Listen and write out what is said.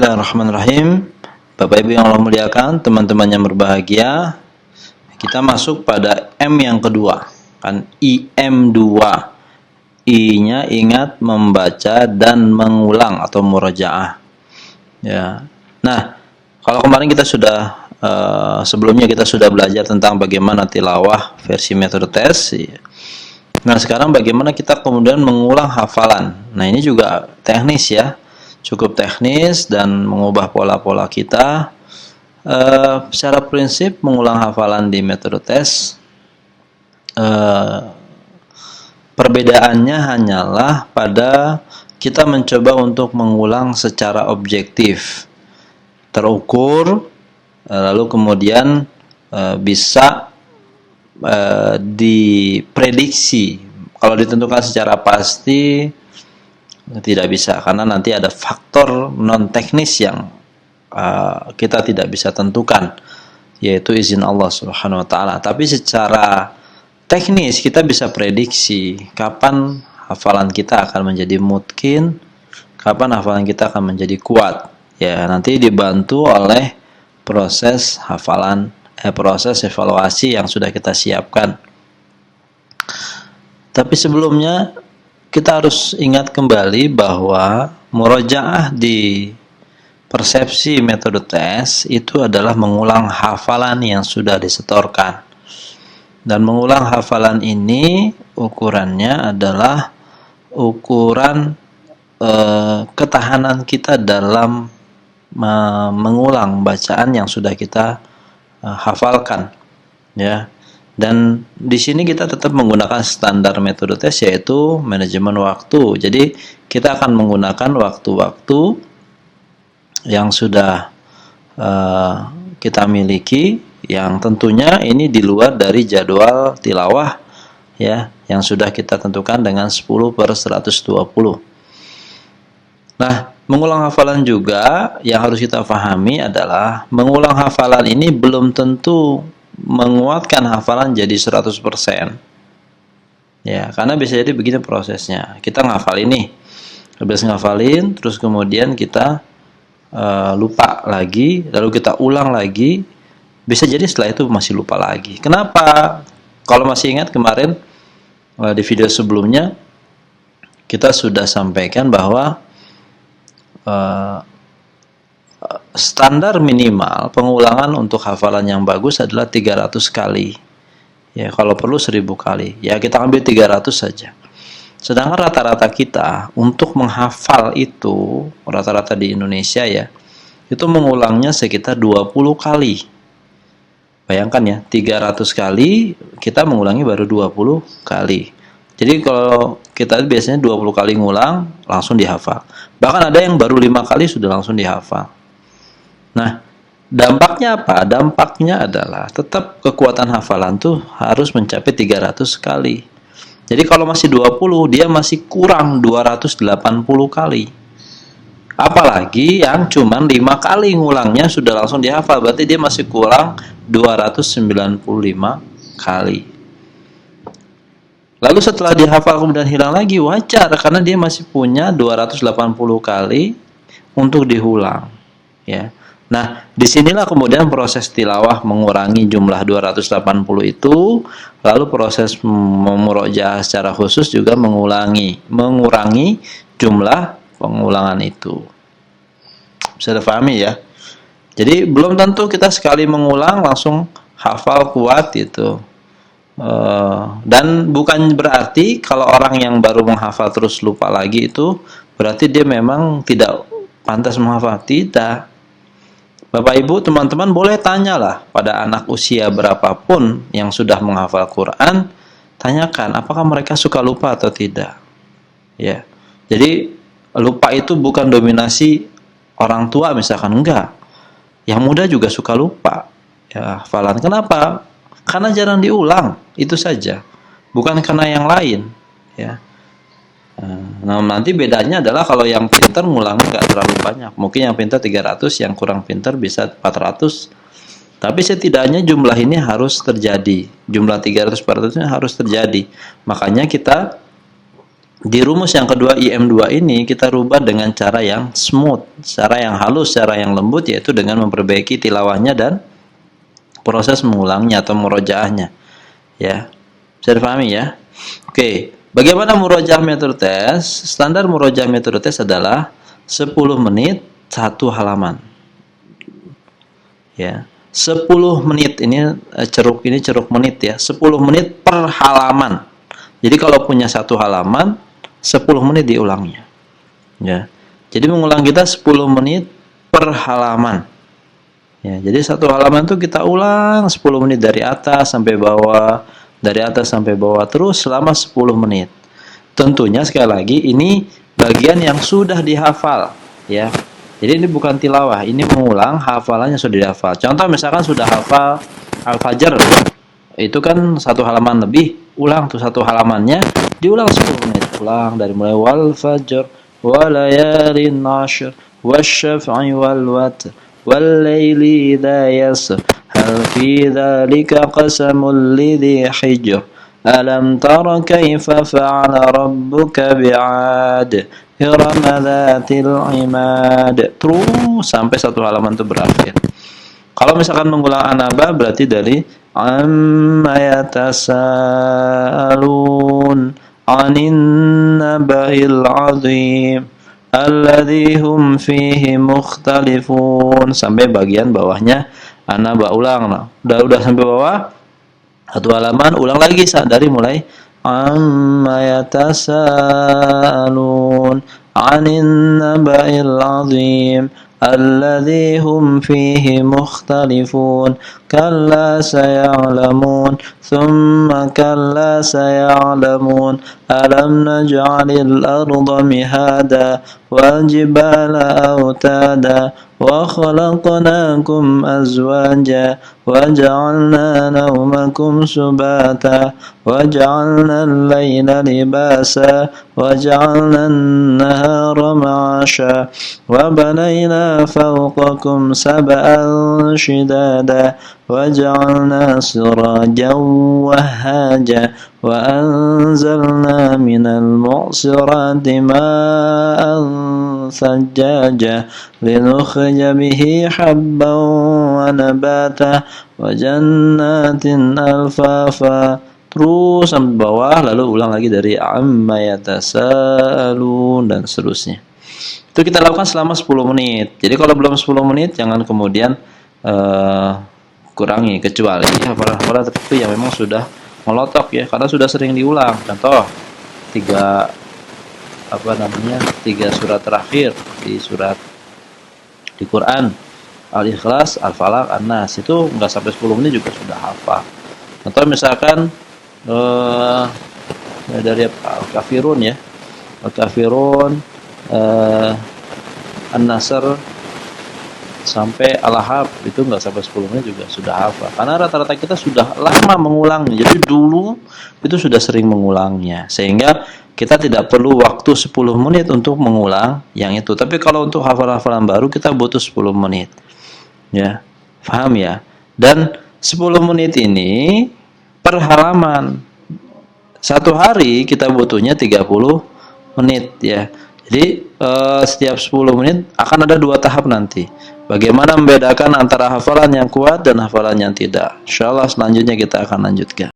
Bismillahirrahmanirrahim. Bapak Ibu yang Allah muliakan, teman-teman yang berbahagia, kita masuk pada M yang kedua, kan IM2. I-nya ingat, membaca dan mengulang atau murajaah. Ya. Nah, kalau kemarin kita sudah sebelumnya kita sudah belajar tentang bagaimana tilawah versi metode tes. Nah, sekarang bagaimana kita kemudian mengulang hafalan. Nah, ini juga teknis ya. Cukup teknis dan mengubah pola-pola kita. Secara prinsip mengulang hafalan di metode tes, perbedaannya hanyalah pada kita mencoba untuk mengulang secara objektif, terukur, lalu kemudian bisa diprediksi. Kalau ditentukan secara pasti tidak bisa, karena nanti ada faktor non teknis yang kita tidak bisa tentukan, yaitu izin Allah Subhanahu wa taala. Tapi secara teknis kita bisa prediksi kapan hafalan kita akan menjadi mutqin, kapan hafalan kita akan menjadi kuat. Ya, nanti dibantu oleh proses hafalan, proses evaluasi yang sudah kita siapkan. Tapi sebelumnya kita harus ingat kembali bahwa murojaah di persepsi metode tes itu adalah mengulang hafalan yang sudah disetorkan. Dan mengulang hafalan ini ukurannya adalah ukuran ketahanan kita dalam mengulang bacaan yang sudah kita hafalkan, ya. Dan di sini kita tetap menggunakan standar metode tes, yaitu manajemen waktu. Jadi kita akan menggunakan waktu-waktu yang sudah kita miliki, yang tentunya ini di luar dari jadwal tilawah ya, yang sudah kita tentukan dengan 10/120. Nah, mengulang hafalan juga yang harus kita pahami adalah mengulang hafalan ini belum tentu menguatkan hafalan jadi 100%. Ya, karena bisa jadi begini prosesnya. Kita ngafal ini, habis ngafalin, terus kemudian kita lupa lagi, lalu kita ulang lagi, bisa jadi setelah itu masih lupa lagi. Kenapa? Kalau masih ingat kemarin di video sebelumnya kita sudah sampaikan bahwa standar minimal pengulangan untuk hafalan yang bagus adalah 300 kali. Ya, kalau perlu 1000 kali. Ya, kita ambil 300 saja. Sedangkan rata-rata kita untuk menghafal itu, rata-rata di Indonesia ya, itu mengulangnya sekitar 20 kali. Bayangkan ya, 300 kali kita mengulangi baru 20 kali. Jadi kalau kita biasanya 20 kali ngulang langsung dihafal. Bahkan ada yang baru 5 kali sudah langsung dihafal. Nah, dampaknya apa? Dampaknya adalah tetap kekuatan hafalan tuh harus mencapai 300 kali. Jadi kalau masih 20, dia masih kurang 280 kali. Apalagi yang cuman 5 kali ngulangnya sudah langsung dihafal, berarti dia masih kurang 295 kali. Lalu setelah dihafal kemudian hilang lagi, wajar karena dia masih punya 280 kali untuk diulang, ya. Nah, disinilah kemudian proses tilawah mengurangi jumlah 280 itu, lalu proses memurojaah secara khusus juga mengurangi jumlah pengulangan itu. Bisa dipahami ya? Jadi belum tentu kita sekali mengulang langsung hafal kuat itu. Dan bukan berarti kalau orang yang baru menghafal terus lupa lagi itu berarti dia memang tidak pantas menghafal. Tidak. Bapak Ibu, teman-teman boleh tanyalah pada anak usia berapapun yang sudah menghafal Quran, tanyakan apakah mereka suka lupa atau tidak. Ya. Jadi lupa itu bukan dominasi orang tua misalkan, enggak. Yang muda juga suka lupa. Ya, hafalan. Kenapa? Karena jarang diulang, itu saja. Bukan karena yang lain, ya. Nah, nanti bedanya adalah kalau yang pintar ngulangnya nggak terlalu banyak. Mungkin yang pintar 300, yang kurang pintar bisa 400. Tapi setidaknya jumlah ini harus terjadi. Jumlah 300-400 ini harus terjadi. Makanya kita Di rumus yang kedua IM2 ini kita rubah dengan cara yang smooth, cara yang halus, cara yang lembut, yaitu dengan memperbaiki tilawahnya dan proses mengulangnya atau murojaahnya. Ya, bisa dipahami ya? Oke, bagaimana murojaah metode tes? Standar murojaah metode tes adalah 10 menit 1 halaman. Ya, 10 menit ini ceruk menit ya, 10 menit per halaman. Jadi kalau punya 1 halaman, 10 menit diulangnya. Ya. Jadi mengulang kita 10 menit per halaman. Ya, jadi 1 halaman itu kita ulang 10 menit dari atas sampai bawah, dari atas sampai bawah terus selama 10 menit. Tentunya sekali lagi ini bagian yang sudah dihafal, ya. Jadi ini bukan tilawah, ini mengulang hafalannya sudah dihafal. Contoh misalkan sudah hafal Al-Fajr, itu kan 1 halaman lebih, ulang tuh 1 halamannya, diulang 10 menit, ulang dari mulai wal fajr walayalin nashr wasyaf'i wal watr wal laili idza yasr hal fi dzalika qasamul lidhi hijr alam tara kaifa fa'ala rabbuka bi'ad irama dzatil imad, terus sampai 1 halaman itu berakhir. Kalau misalkan mengulang anaba berarti dari amma yatasaalun 'anin naba'il 'adzim alladzi hum fihi mukhtalifun sampai bagian bawahnya anaba ulang. Nah, udah sampai bawah 1 halaman, ulang lagi dari mulai amma yatasaalun 'anin naba'il 'adzim الذي هم فيه مختلفون كلا سيعلمون ثم كلا سيعلمون ألم نجعل الأرض مهادا والجبال أوتادا وخلقناكم أزواجا وجعلنا نومكم سباتا وجعلنا الليل لباسا وجعلنا النهار معاشا وبنينا فوقكم 7 شدادا وجعلنا سراجا وهاجا وأنزلنا من المعصرات ماء ثجاجا لنخرج به حبا ونباتا وجنات ألفافا, terus sampai bawah, lalu ulang lagi dari amma yatasaalun dan seterusnya. Itu kita lakukan selama 10 menit. Jadi kalau belum 10 menit jangan kemudian kurangi, kecuali hafalan-hafalan tertentu yang memang sudah melotok ya, karena sudah sering diulang. Contoh 3 surat terakhir di Quran, Al-Ikhlas, Al-Falaq, An-Nas, itu nggak sampai 10 menit juga sudah hafal. Atau misalkan dari Al-Kafirun ya, Al-Kafirun, An-Nasr sampai Al-Ahab, itu nggak sampai 10 menit juga sudah hafal, karena rata-rata kita sudah lama mengulangnya. Jadi dulu itu sudah sering mengulangnya, sehingga kita tidak perlu waktu 10 menit untuk mengulang yang itu. Tapi kalau untuk hafalan-hafalan baru kita butuh 10 menit ya, paham ya. Dan 10 menit ini per halaman, 1 hari kita butuhnya 30 menit ya. Jadi setiap 10 menit akan ada 2 tahap nanti. Bagaimana membedakan antara hafalan yang kuat dan hafalan yang tidak. Insyaallah selanjutnya kita akan lanjutkan.